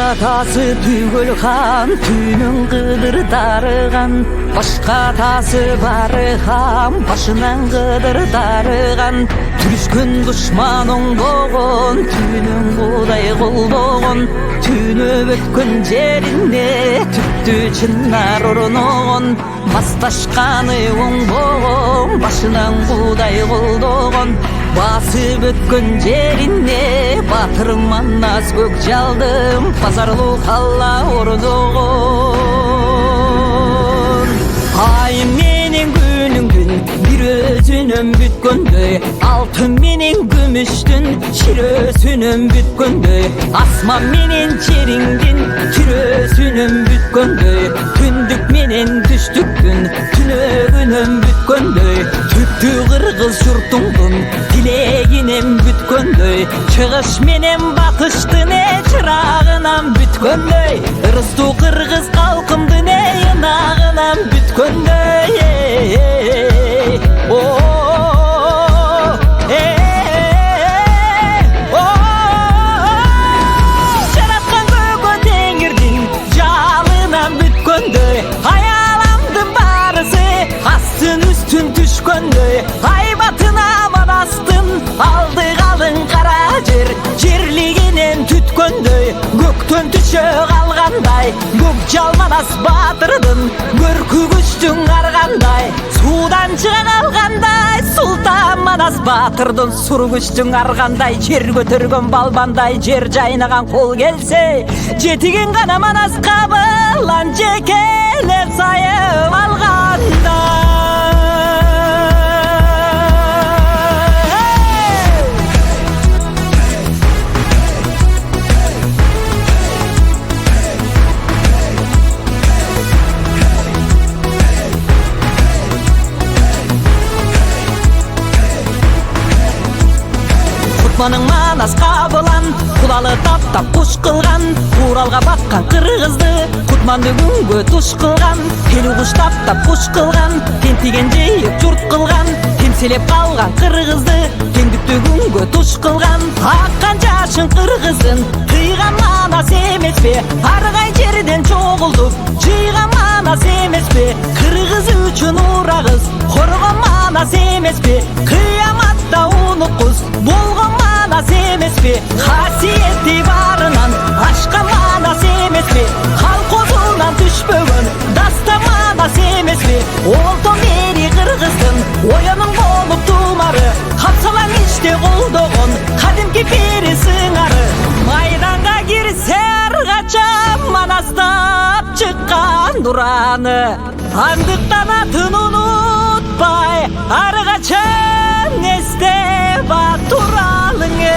Атасы түгел хан, түнің қыдыр дарыған, башқа атасы бары хан, башынан қыдыр дарыған. Түріскен дұшман оңдоғын, түнің құдай қолдоғын, түніп өткен жеріне түпті чынар ұрынығын. Масташқаны оңдоғын, башынан құдай қолдоғын, басып өткен жеріне батырман аз көк жалдым, пазарлы қалла орнығын. Ай менен күніңдің бір өзінім бүткөндөй, алтын менен күміштің ширөсінім бүткөндөй, асман менен жеріңдің түрөсінім бүткөндөй, түндік менен түштіктің түнөгінім бүткөндөй, түпті қырғыз жұртыңдың тілегінем бүткөндөй, шығыш менен батыштың чырағынан бүткөндөй, ырысту қырғыз қалқымдың ынағынан бүткөндөй. Жаратқан көкө теңірдің жалынан бүткөндөй, аяламдың барысы астын үстін түшкөндөй, айбатын аман астын алды қалың қара жер, жерлігінен түткөндөй, көктен түшө қалғандай, көк жалманас батырдың көркі күштің арғандай, судан шыға қалғандай, сұлтан манас батырдың сұр күштің арғандай, жер көтерген балбандай, жер жайнаған қол келсе, жетіген ғана манас қабылан жекеле сайып алғандай. Құтманың манас қабылан, құлалы таптап құш қылған, Уралға батқан қырғызды, Құтманды күнгі тұш қылған, келу құш таптап құш қылған, тентеген жейіп жұрт қылған, темселеп қалған қырғызды, теңдікті күнгі тұш қылған, аққан жашын қырғыздың, қиған манас емес пе, арғай жерден жоғылдып, жиған манас емес пе, қырғыз үшін урағыз, қорған манас емес пе, қияматта ұныққыз, болған манас емес пе, қасиетті барынан ашқан манас емес пе, қалқозынан түшпөгін даста манас емес пе, олтон бері қырғыздың ойының болып тумары, қапсалан іште қолдоғын қадимки пері сыңары, майданға кірсе арғача манастап шыққан дұраны, аңдықтан атын ұнытпай арғача несте батуралыңы.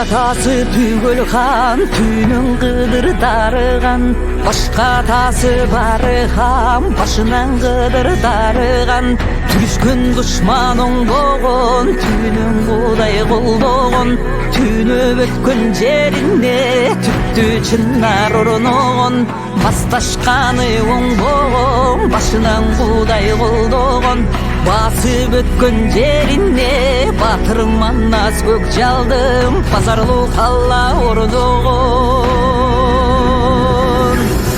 Атасы түгел хан, түнің қыдыр дарыған, башқа атасы бары хан, башынан қыдыр дарыған. Түріскен дұшман оңдоғын, түнің құдай қолдоғын, түніп өткен жеріне түпті чынар ұрынығын. Масташқаны оңдоғын, башынан құдай қолдоғын, басып өткен жеріне батырман аз көк жалдым, пазарлы қалла орнығын.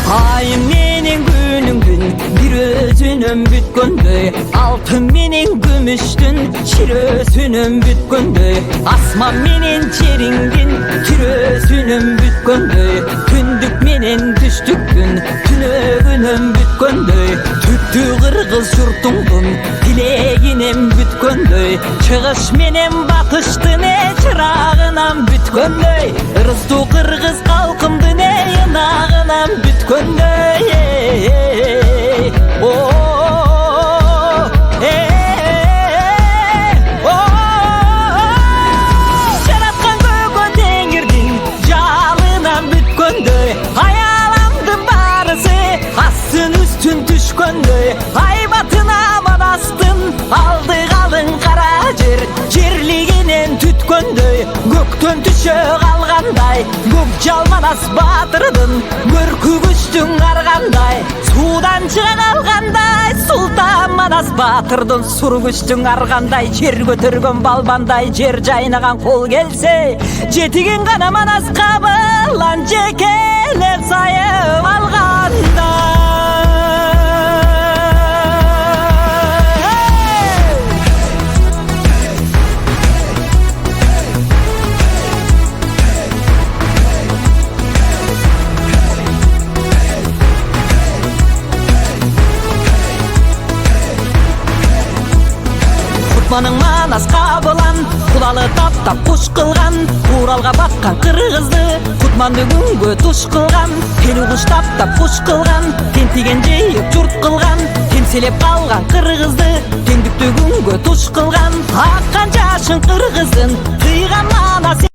Ай менен күніңдің бір өзінім бүткөндөй, алтын менен күміштің ширөсінім бүткөндөй, асман менен жеріңдің түрөсінім бүткөндөй, түндік менен түштіктің түнөгінім бүткөндөй, Kırgız jurtuңдун тилегинен бүткөндөй, чыгыш менен батыштын чырагынан бүткөндөй, ырыстуу кыргыз калкымдын ынагынан бүткөндөй. Жараткан көкө теңирдин жалынан бүткөндөй, аяламдын барысы астын үстүн түшкөндөй, айбатына манастын алды калың кара жер, жерлигинен түткөндөй, көктөн түшө калгандай, көк жалманас батырдын көркү күчтүң аргандай, суудан чыга калгандай, султан манас батырдын сур күчтүң аргандай, жер көтөргөн балбандай, жер жайнаган кол келсе, жетиген гана манас кабылан жекелеп сайып алгандай. Кутманың манас кабылан, кулалы таптап куш кылган, Уралга баккан кыргызды Кутманды күнгө туш кылган, Элүү куш таптап куш кылган, тентиген жейип журт кылган, темселеп калган кыргызды теңдүктүү күнгө туш кылган, аккан жашын кыргыздын тыйган манас